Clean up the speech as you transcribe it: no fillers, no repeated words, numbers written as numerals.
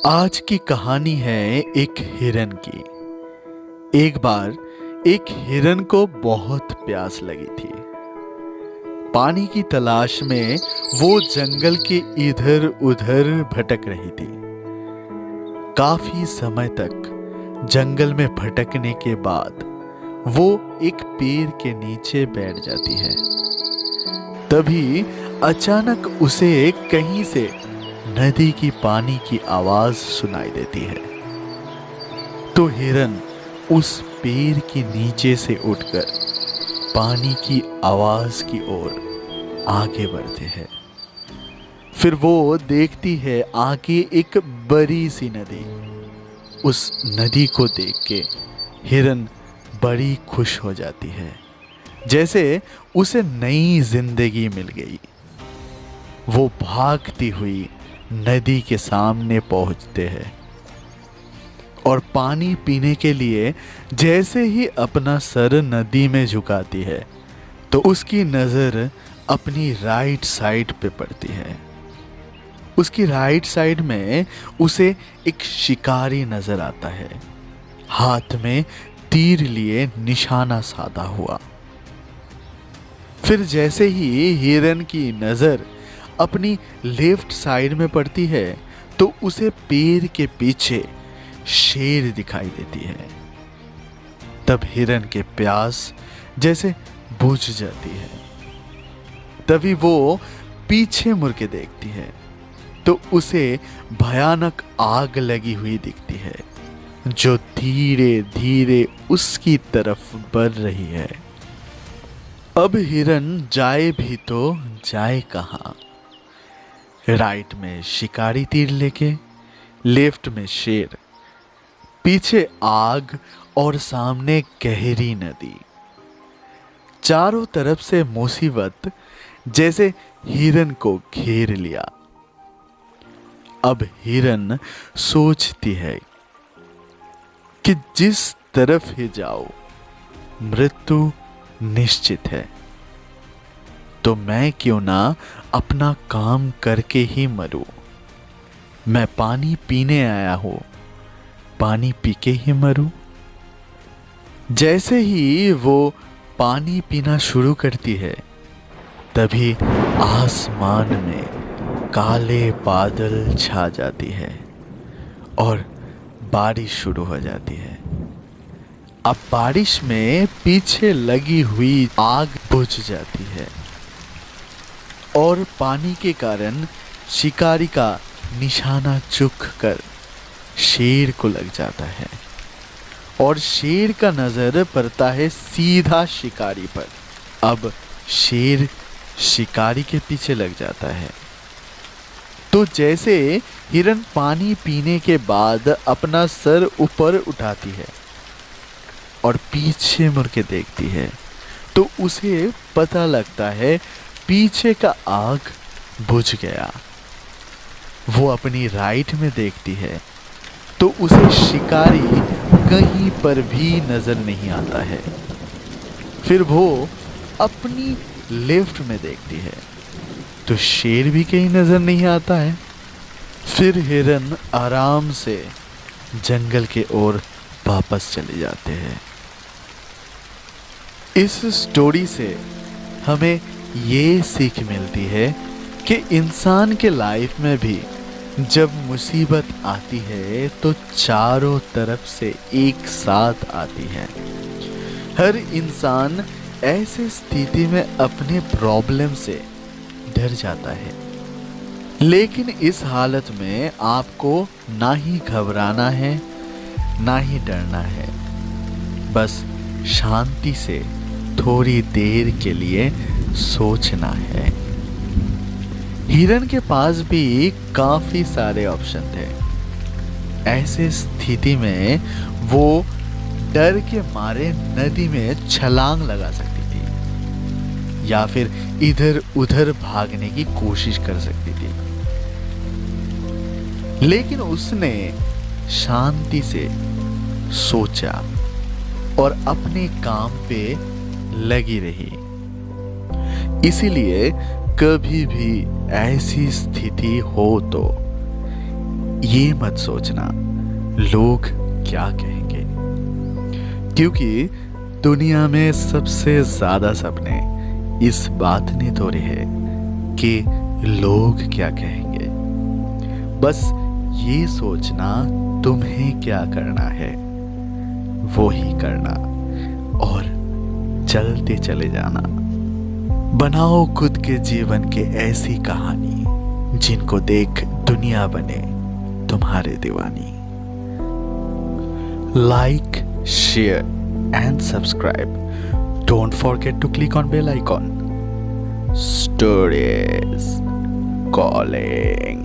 आज की कहानी है एक हिरन की। एक बार एक हिरन को बहुत प्यास लगी थी। पानी की तलाश में वो जंगल के इधर उधर भटक रही थी। काफी समय तक जंगल में भटकने के बाद वो एक पेड़ के नीचे बैठ जाती है। तभी अचानक उसे कहीं से नदी की पानी की आवाज सुनाई देती है। तो हिरन उस पेड़ के नीचे से उठकर पानी की आवाज की ओर आगे बढ़ते हैं। फिर वो देखती है आगे एक बड़ी सी नदी। उस नदी को देख के हिरन बड़ी खुश हो जाती है, जैसे उसे नई जिंदगी मिल गई। वो भागती हुई नदी के सामने पहुंचते हैं और पानी पीने के लिए जैसे ही अपना सर नदी में झुकाती है तो उसकी नजर अपनी राइट साइड पे पड़ती है। उसकी राइट साइड में उसे एक शिकारी नजर आता है, हाथ में तीर लिए निशाना साधा हुआ। फिर जैसे ही हिरन की नजर अपनी लेफ्ट साइड में पड़ती है तो उसे पेड़ के पीछे शेर दिखाई देती है। तब हिरन के प्यास जैसे बुझ जाती है। तभी वो पीछे मुड़ के देखती है तो उसे भयानक आग लगी हुई दिखती है जो धीरे धीरे उसकी तरफ बढ़ रही है। अब हिरन जाए भी तो जाए कहाँ। राइट में शिकारी तीर लेके, लेफ्ट में शेर, पीछे आग और सामने गहरी नदी। चारों तरफ से मुसीबत जैसे हिरन को घेर लिया। अब हिरन सोचती है कि जिस तरफ ही जाओ मृत्यु निश्चित है, तो मैं क्यों ना अपना काम करके ही मरूं। मैं पानी पीने आया हूं, पानी पी के ही मरूं। जैसे ही वो पानी पीना शुरू करती है तभी आसमान में काले बादल छा जाती है और बारिश शुरू हो जाती है। अब बारिश में पीछे लगी हुई आग बुझ जाती है और पानी के कारण शिकारी का निशाना चूक कर शेर को लग जाता है और शेर का नजर पड़ता है सीधा शिकारी पर। अब शेर शिकारी के पीछे लग जाता है। तो जैसे हिरन पानी पीने के बाद अपना सर ऊपर उठाती है और पीछे मुड़ के देखती है तो उसे पता लगता है पीछे का आग बुझ गया। वो अपनी राइट में देखती है तो उसे शिकारी कहीं पर भी नजर नहीं आता है। फिर वो अपनी लेफ्ट में देखती है तो शेर भी कहीं नजर नहीं आता है। फिर हिरन आराम से जंगल के ओर वापस चले जाते हैं। इस स्टोरी से हमें ये सीख मिलती है कि इंसान के लाइफ में भी जब मुसीबत आती है तो चारों तरफ से एक साथ आती है। हर इंसान ऐसे स्थिति में अपने प्रॉब्लम से डर जाता है, लेकिन इस हालत में आपको ना ही घबराना है ना ही डरना है। बस शांति से थोड़ी देर के लिए सोचना है। हिरन के पास भी काफी सारे ऑप्शन थे। ऐसे स्थिति में वो डर के मारे नदी में छलांग लगा सकती थी या फिर इधर उधर भागने की कोशिश कर सकती थी, लेकिन उसने शांति से सोचा और अपने काम पे लगी रही। इसीलिए कभी भी ऐसी स्थिति हो तो ये मत सोचना लोग क्या कहेंगे, क्योंकि दुनिया में सबसे ज्यादा सपने इस बात ने तोड़े हैं कि लोग क्या कहेंगे। बस ये सोचना तुम्हें क्या करना है वो ही करना और चलते चले जाना। बनाओ खुद के जीवन के ऐसी कहानी जिनको देख दुनिया बने तुम्हारे दीवानी। Like, share and subscribe. Don't forget to click on bell icon. Stories calling.